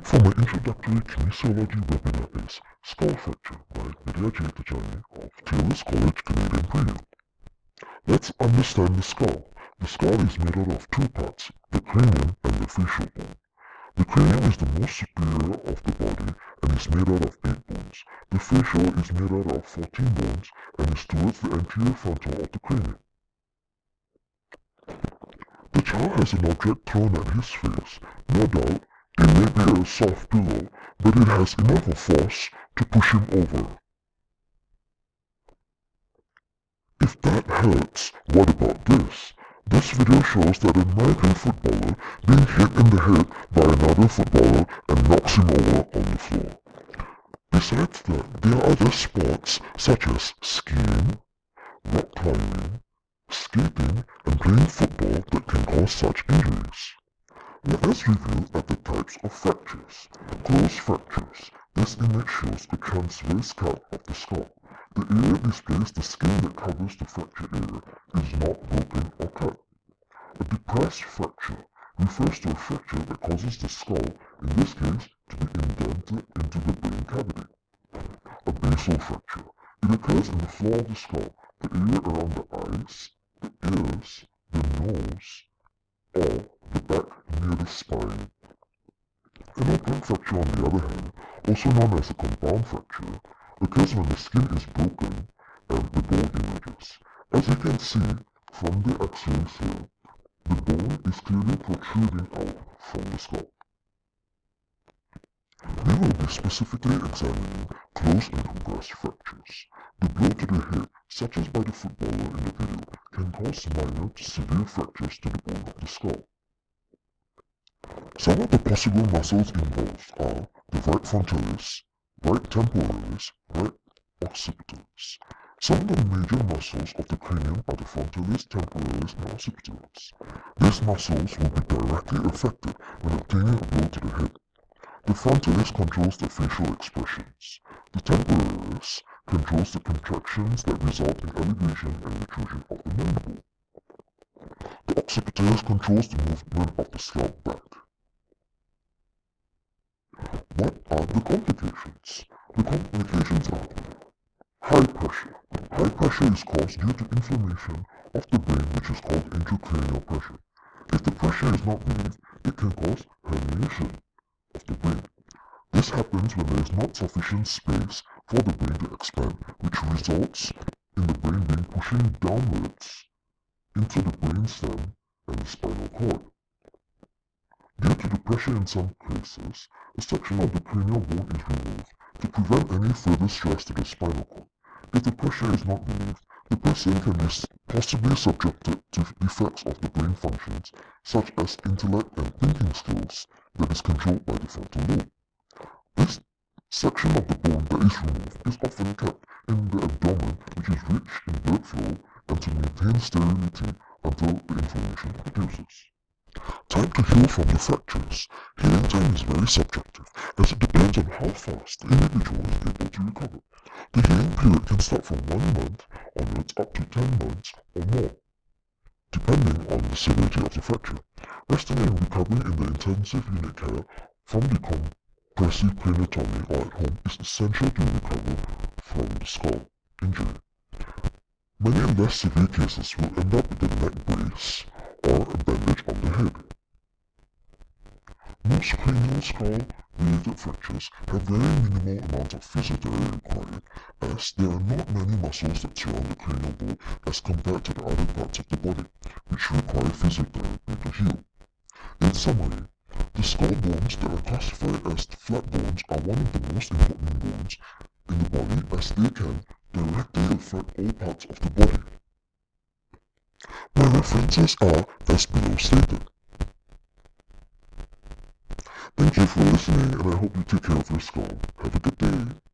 for my introductory kinesiology webinar is Skull Fracture by Kinesiology of Taylor's College Canadian Premium. Let's understand the skull. The skull is made out of two parts, the cranium and the facial bone. The cranium is the most superior of the body and is made out of 8 bones. The facial is made out of 14 bones and is towards the anterior frontal of the cranium. The child has an object thrown at his face. No doubt, it may be a soft pillow, but it has enough of force to push him over. If that hurts, what about this? This video shows that an American footballer being hit in the head by another footballer and knocks him over on the floor. Besides that, there are other sports such as skiing, rock climbing, skating, and playing football that can cause such injuries. Let us review at the types of fractures. Closed fractures. This image shows a transverse cut of the skull. The area displays the skin that covers the fracture area is not broken or cut. A depressed fracture refers to a fracture that causes the skull, in this case, to be indented into the brain cavity. A basal fracture. It occurs in the floor of the skull, the area around the eyes, the ears, the nose, or the back near the spine. An open fracture, on the other hand, also known as a compound fracture, occurs when the skin is broken and the bone emerges. As you can see from the x-rays here, the bone is clearly protruding out from the skull. We will be specifically examining closed and compressed fractures. The blow to the head, such as by the footballer in the video, can cause minor to severe fractures to the bone of the skull. Some of the possible muscles involved are the right frontalis, right temporalis, right occipitalis. Some of the major muscles of the cranium are the frontalis, temporalis, and occipitalis. These muscles will be directly affected when obtaining a blow to the head. The frontalis controls the facial expressions. The temporalis controls the contractions that result in elevation and protrusion of the mandible. The occipitalis controls the movement of the scalp back. What are the complications? The complications are high pressure. High pressure is caused due to inflammation of the brain, which is called intracranial pressure. If the pressure is not relieved, it can cause herniation of the brain. This happens when there is not sufficient space for the brain to expand, which results in the brain being pushing downwards into the brainstem and the spinal cord. Due to the pressure in some cases, a section of the cranial bone is removed to prevent any further stress to the spinal cord. If the pressure is not relieved, the person can be possibly subjected to defects of the brain functions, such as intellect and thinking skills, that is controlled by the frontal lobe. This section of the bone that is removed is often kept in the abdomen, which is rich in blood flow, and to maintain sterility until the inflammation reduces. Time to heal from the fractures. Healing time is very subjective, as it depends on how fast the individual is able to recover. The healing period can start from 1 month onwards up to 10 months or more, depending on the severity of the fracture. Resting and recovering in the intensive unit care from the compressive craniotomy or at home is essential to recover from the skull injury. Many less severe cases will end up with a neck brace or a bandage on the head. Most cranial skull-related fractures have very minimal amounts of physiotherapy required, as there are not many muscles that surround the cranial bone as compared to the other parts of the body, which require physiotherapy to heal. In summary, the skull bones that are classified as flat bones are one of the most important bones in the body, as they can directly affect all parts of the body. My references are as below stated. Thank you for listening, and I hope you take care of your skull. Have a good day.